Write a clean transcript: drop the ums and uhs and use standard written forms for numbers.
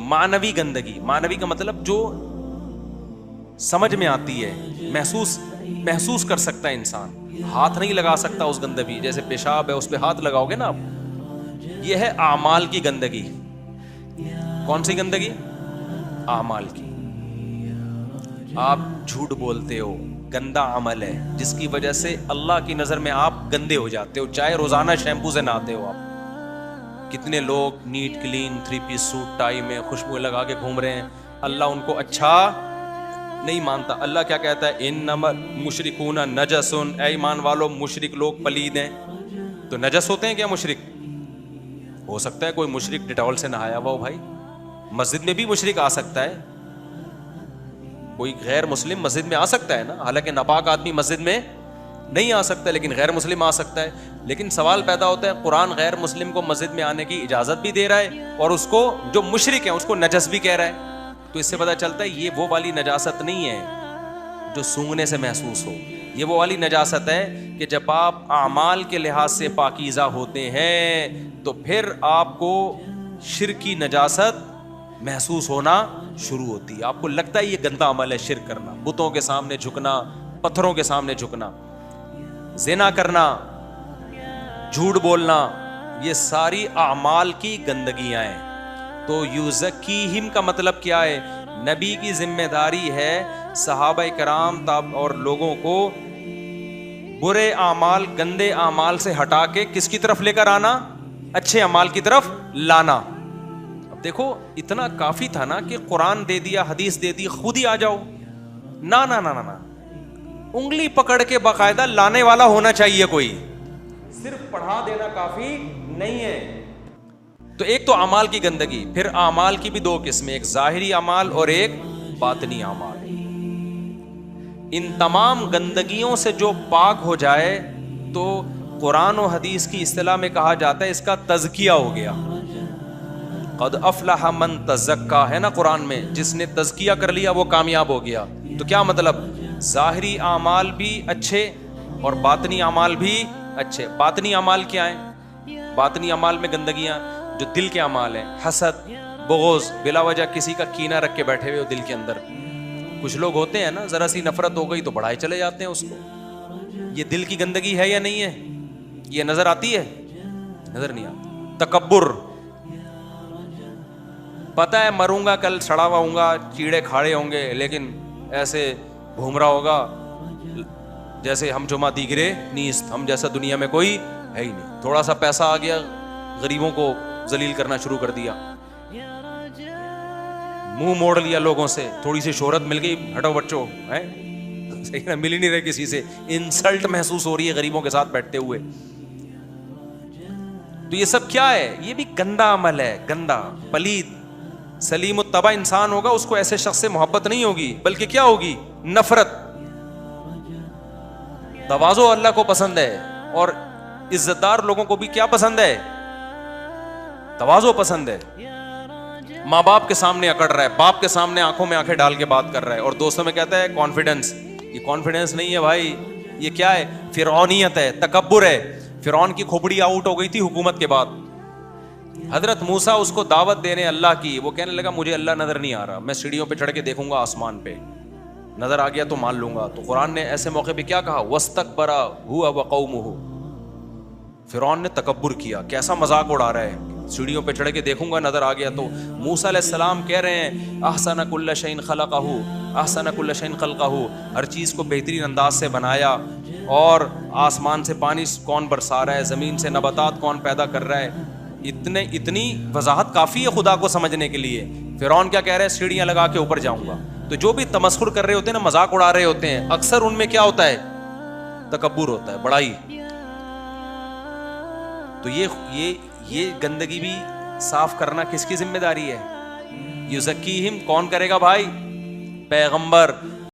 मानवी गंदगी, मानवी का मतलब जो समझ में आती है, महसूस कर सकता है इंसान, हाथ नहीं लगा सकता उस गंदगी, जैसे पेशाब है उस पर हाथ लगाओगे ना आप, यह है आमाल की गंदगी। कौन सी गंदगी? आमाल की। आप झूठ बोलते हो, गंदा अमल है जिसकी वजह से अल्लाह की नजर में आप गंदे हो जाते हो, चाहे रोजाना शैम्पू से नहाते हो आप। कितने लोग neat clean 3 piece suit tie में खुशबू लगा के घूम रहे हैं, अल्लाह उनको अच्छा नहीं मानता। अल्लाह क्या कहता है? इन्नमल मुशरिकूना नजसुन, ऐ ईमान वालों मुशरिक लोग पलीद हैं। तो नजस होते हैं क्या मुशरिक? हो सकता है कोई मुशरिक डिटॉल से नहाया हुआ हो भाई, मस्जिद में भी मुशरिक आ सकता है, कोई गैर मुस्लिम मस्जिद में आ सकता है ना, हालांकि नापाक आदमी मस्जिद में नहीं आ सकता, लेकिन गैर मुस्लिम आ सकता है। लेकिन सवाल पैदा होता है, कुरान गैर मुस्लिम को मस्जिद में आने की इजाजत भी दे रहा है और उसको जो मुशरिक है उसको नजस भी कह रहा है। तो इससे पता चलता है ये वो वाली नजासत नहीं है जो सूंघने से महसूस हो, ये वो वाली नजासत है कि जब आप आमाल के लिहाज से पाकीज़ा होते हैं तो फिर आपको शिर्क की नजासत महसूस होना शुरू होती है। आपको लगता है ये गंदा अमल है शिर्क करना, बुतों के सामने झुकना, पत्थरों के सामने झुकना, ज़िना करना, झूठ बोलना, ये सारी आमाल की गंदगियां हैं। तो युज़क्कीहिम का मतलब क्या है? नबी की जिम्मेदारी है सहाबा कराम ताब और लोगों को बुरे आमाल, गंदे आमाल से हटा के किसकी तरफ लेकर आना? अच्छे अमाल की तरफ लाना। अब देखो इतना काफी था ना कि कुरान दे दिया, हदीस दे दी, खुद ही आ जाओ? ना ना ना ना ना, उंगली पकड़ के बाकायदा लाने वाला होना चाहिए कोई, सिर्फ पढ़ा देना काफी नहीं है। तो एक तो अमाल की गंदगी, फिर अमाल की भी 2 किस्में, एक जाहिरी अमाल और एक बातनी अमाल। इन तमाम गंदगियों से जो पाक हो जाए तो कुरान और हदीस की इस्तिलाह में कहा जाता है इसका तज़किया हो गया। क़द अफ़लह मन तज़क्का है ना कुरान में, जिसने तज़किया कर लिया वो कामयाब हो गया। तो क्या मतलब? जाहिरी अमाल भी अच्छे और बातनी अमाल भी अच्छे। बातनी अमाल क्या है? बातनी अमाल में गंदगियां जो दिल के अमाल हैं, हसद, बुग़्ज़, बिला वजह किसी का कीना रख के बैठे हुए हो दिल के अंदर। कुछ लोग होते हैं ना, जरा सी नफरत हो गई तो बढ़ाए चले जाते हैं उसको। ये दिल की गंदगी है या नहीं है? ये नजर आती है? नजर नहीं आती। तकब्बुर, पता है मरूंगा कल, सड़ा हुआ हूँगा, कीड़े खाड़े होंगे, लेकिन ऐसे घूम रहा होगा जैसे हम जुमा दीगरे नीस्त, हम जैसा दुनिया में कोई है ही नहीं। थोड़ा सा पैसा आ गया, गरीबों को जलील करना शुरू कर दिया, मुंह मोड़ लिया लोगों से, थोड़ी सी शोहरत मिल गई, हटो बच्चों, है सही ना, मिल ही नहीं रहे किसी से, इंसल्ट महसूस हो रही है गरीबों के साथ बैठते हुए। तो ये सब क्या है? ये भी गंदा अमल है, गंदा, पलीद। सलीम तबा इंसान होगा, उसको ऐसे शख्स से मोहब्बत नहीं होगी, बल्कि क्या होगी? नफरत। तवाज़ो अल्लाह को पसंद है और इज्जतदार लोगों को भी क्या पसंद है? तवाज़ो पसंद है। माँ बाप के सामने अकड़ रहा है, बाप के सामने आंखों में आंखें डाल के बात कर रहा है, और दोस्तों में कहता है कॉन्फिडेंस। ये कॉन्फिडेंस नहीं है भाई, ये क्या है? फिरौनियत है, तकब्बुर है। फिरौन की खोपड़ी आउट हो गई थी हुकूमत के बाद। हजरत मूसा उसको दावत देने अल्लाह की, वो कहने लगा मुझे अल्लाह नजर नहीं आ रहा, मैं सीढ़ियों पे चढ़ के देखूंगा आसमान पे, नजर आ गया तो मान लूंगा। तो कुरान ने ऐसे मौके पे क्या कहा? वस्तकबरा हुआ व कौमुहु। फिरौन ने तकब्बुर किया, कैसा मजाक उड़ा रहा है, सीढ़ियों पे चढ़ के देखूंगा, नजर आ गया तो। मूसा अलैहिस्सलाम कह रहे हैं अहसन कुल्ल शैइन खलक़हु, अहसन कुल्ल शैइन खलक़हु, हर चीज़ को बेहतरीन अंदाज से बनाया, और आसमान से पानी कौन बरसा रहा है, ज़मीन से नबातात कौन पैदा कर रहा है, इतनी वजाहत काफ़ी है खुदा को समझने के लिए। फिरौन क्या कह रहे हैं? सीढ़ियाँ लगा के ऊपर जाऊंगा। तो जो भी तमस्खुर कर रहे होते हैं ना, मजाक उड़ा रहे होते हैं, अक्सर उनमें क्या होता है? तकब्बुर होता है, बड़ाई। तो ये गंदगी भी साफ करना किसकी जिम्मेदारी है? युज़क्कीहिम कौन करेगा भाई? पैगंबर